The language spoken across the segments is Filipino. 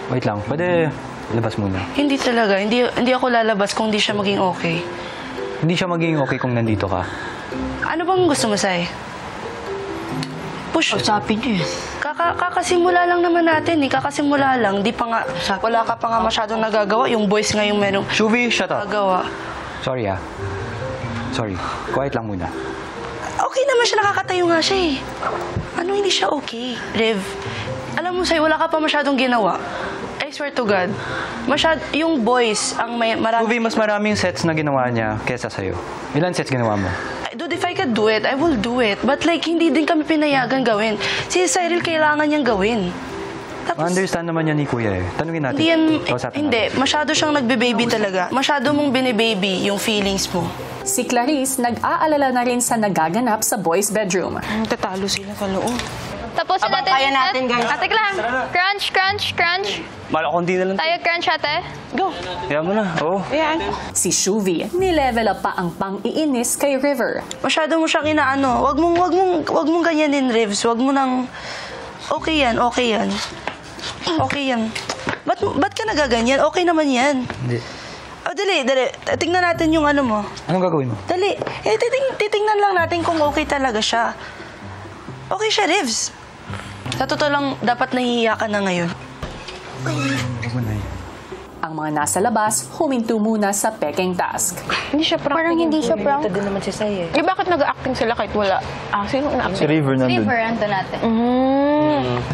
Wait lang, pwede labas muna. Hindi talaga. Hindi ako lalabas kung di siya maging okay. Hindi siya magiging okay kung nandito ka. Ano bang gusto mo, Sai? Push. Usapin niyo eh. Kakasimula lang naman natin eh. Kakasimula lang. Di pa nga, wala ka pa nga masyadong nagagawa. Yung boys nga yung merong Shuvi, shut up. nagagawa. Sorry ah. Sorry. Quiet lang muna. Okay naman siya, nakakatayo nga siya eh. Ano hindi siya okay? Rev, alam mo sa'yo, wala ka pa masyadong ginawa. I swear to God. Yung boys ang may marami. Shuvi, mas maraming sets na ginawa niya kesa sa'yo. Ilan sets ginawa mo? Dude, if I could do it, I will do it. But like, hindi din kami pinayagan gawin. Si Cyril kailangan niyang gawin. Tapos, Understand naman yan ni Kuya eh. Tanungin natin. hindi yan, Kausapin hindi. natin. Masyado siyang nagbe-baby talaga. Masyado mong binibaby yung feelings mo. Si Clarice nag-aalala na rin sa nagaganap sa boys' bedroom. Tatalo sila sa loob. Tapusin Abang natin kaya yung set. natin, guys. Ate lang. Crunch, crunch, crunch. Malakondi na lang. Tayo crunch, ate. Go. Kaya mo na. Oo. Ayan. Si Shuvi, nilevel up pa ang pang-iinis kay River. Masyado mo siyang inaano. Wag mong ganyanin, Rivs. Wag mo nang... Okay yan, okay yan. Okay yan. Ba't ka nagaganyan? Okay naman yan. Hindi. Oh, dali. Tingnan natin yung ano mo. Anong gagawin mo? Dali. Titingnan lang natin kung okay talaga siya. Okay siya, Rivs. Sa totoo lang, dapat nahihiya ka na ngayon. Huwag mo na yun. Ang mga nasa labas, huminto muna sa peking task. Hindi siya prank. Parang hindi siya prank. Ito din naman si Sai eh. Eh, bakit nag-acting sila kahit wala? Sino na-acting? Si River nandun. River, ando natin.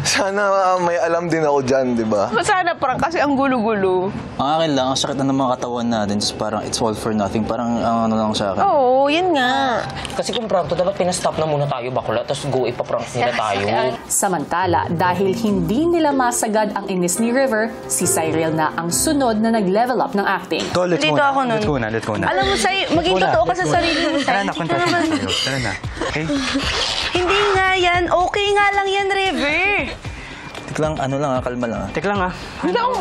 Sana may alam din ako dyan, di ba? Sana parang kasi ang gulo-gulo. Ang akin lang, ang sakit na ng mga katawan natin. Parang it's all for nothing. Parang ano lang sa akin. Oo, yun nga. Kasi kung prank to, dapat pinastop na muna tayo bakla, tapos go ipaprank nila tayo. Samantala, dahil hindi nila masagad ang inis ni River, si Cyril na ang sunod na nag-level up ng acting. So, let's Dito go na. ako nun. Let's go na. Alam mo, Sai, maging Let's go na, totoo ka let's sa go na. sarili mo, Sai. Tara na, Hindi ka confess naman- na tayo. Tara na. Okay? Hindi nga yan. Okay nga lang yan, River. Tiklang, ano lang, kalma lang. Tek lang ah. Hindi ako.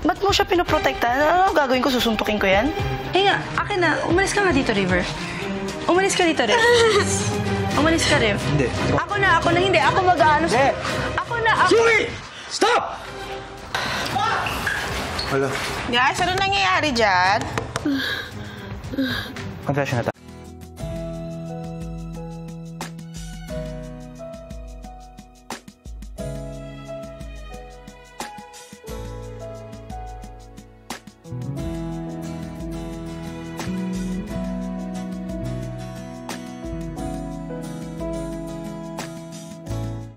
Ba't mo siya pinoprotekta? Ano gagawin ko? Susuntukin ko yan? Nga, akin na. Umalis ka nga dito, River. Umalis ka dito, Riv. Umalis ka, Riv. Hindi. Ako na. Hindi. Ako mag-ano. Ako na. Shuvi! Stop! Wala. Guys, ano nangyayari dyan? Confession na